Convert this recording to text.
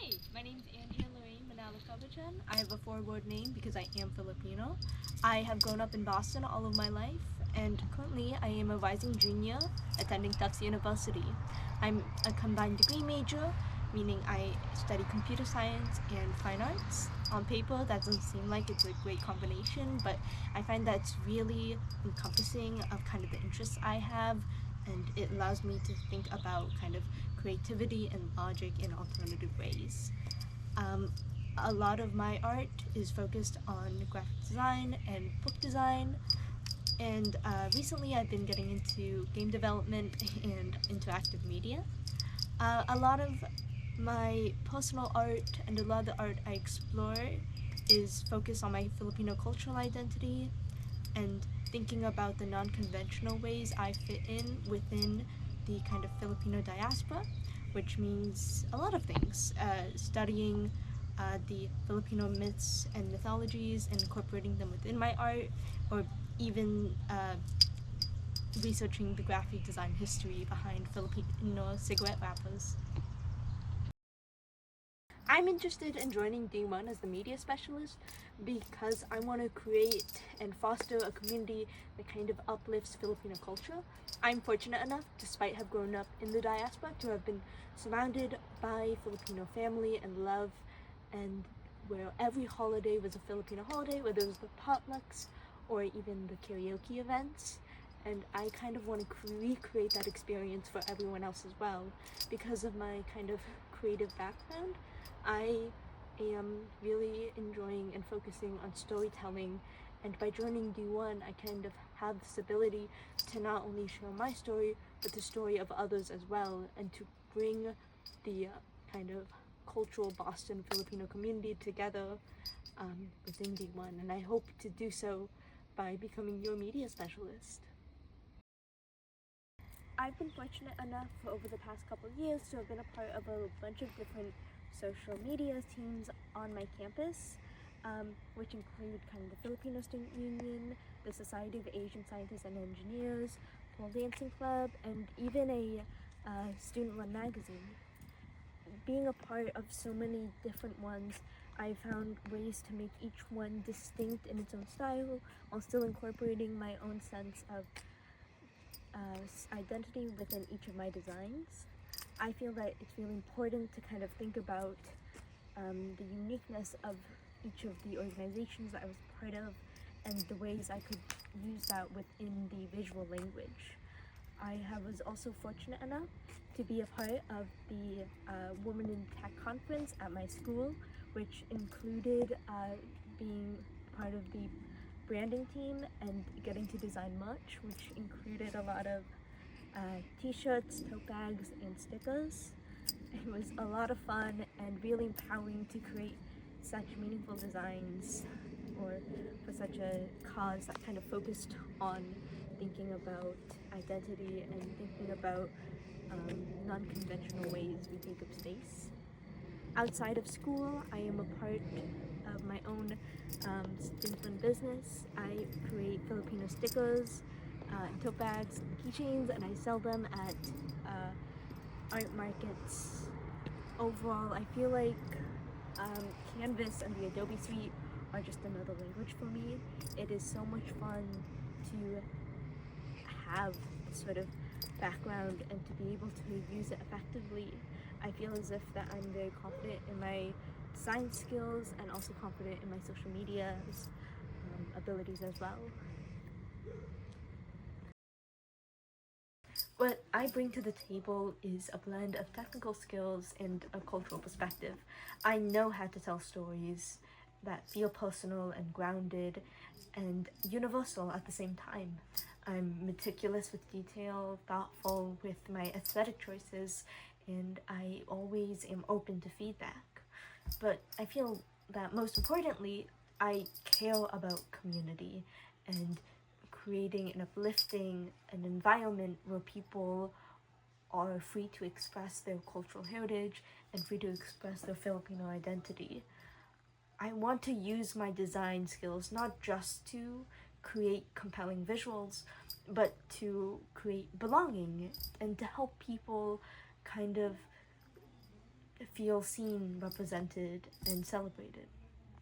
Hi, my name's Andrea Cabochan. I have a four-word name because I am Filipino. I have grown up in Boston all of my life, and currently I am a rising junior attending Tufts University. I'm a combined degree major, meaning I study computer science and fine arts. On paper, that doesn't seem like it's a great combination, but I find that's really encompassing of kind of the interests I have, and it allows me to think about kind of creativity and logic in alternative ways. Um, a lot of my art is focused on graphic design and book design, and recently I've been getting into game development and interactive media. A lot of my personal art and a lot of the art I explore is focused on my Filipino cultural identity and thinking about the non-conventional ways I fit in within the kind of Filipino diaspora, which means a lot of things. Studying the Filipino myths and mythologies and incorporating them within my art, or even researching the graphic design history behind Filipino cigarette wrappers. I'm interested in joining D1 as the media specialist because I want to create and foster a community that kind of uplifts Filipino culture. I'm fortunate enough, despite have grown up in the diaspora, to have been surrounded by Filipino family and love, and where every holiday was a Filipino holiday, whether it was the potlucks or even the karaoke events. And I kind of want to recreate that experience for everyone else as well. Because of my kind of creative background, I am really enjoying and focusing on storytelling, and by joining D1 I kind of have this ability to not only share my story but the story of others as well, and to bring the kind of cultural Boston Filipino community together within D1, and I hope to do so by becoming your media specialist. I've been fortunate enough over the past couple of years to have been a part of a bunch of different social media teams on my campus, which include kind of the Filipino Student Union, the Society of Asian Scientists and Engineers, Pole Dancing Club, and even a student-run magazine. Being a part of so many different ones, I found ways to make each one distinct in its own style while still incorporating my own sense of identity within each of my designs. I feel that it's really important to kind of think about the uniqueness of each of the organizations that I was part of and the ways I could use that within the visual language. Was also fortunate enough to be a part of the Women in Tech conference at my school, which included being part of the branding team and getting to design merch, which included a lot of t-shirts, tote bags, and stickers. It was a lot of fun and really empowering to create such meaningful designs or for such a cause that kind of focused on thinking about identity and thinking about non-conventional ways we think of space. Outside of school, I am a part of my own student-run business. I create Filipino stickers, tote bags, and keychains, and I sell them at art markets. Overall, I feel like Canvas and the Adobe Suite are just another language for me. It is so much fun to have this sort of background and to be able to use it effectively. I feel as if that I'm very confident in my design skills and also confident in my social media abilities as well. What I bring to the table is a blend of technical skills and a cultural perspective. I know how to tell stories that feel personal and grounded and universal at the same time. I'm meticulous with detail, thoughtful with my aesthetic choices, and I always am open to feedback. But I feel that most importantly, I care about community and creating and uplifting an environment where people are free to express their cultural heritage and free to express their Filipino identity. I want to use my design skills not just to create compelling visuals, but to create belonging and to help people kind of feel seen, represented, and celebrated.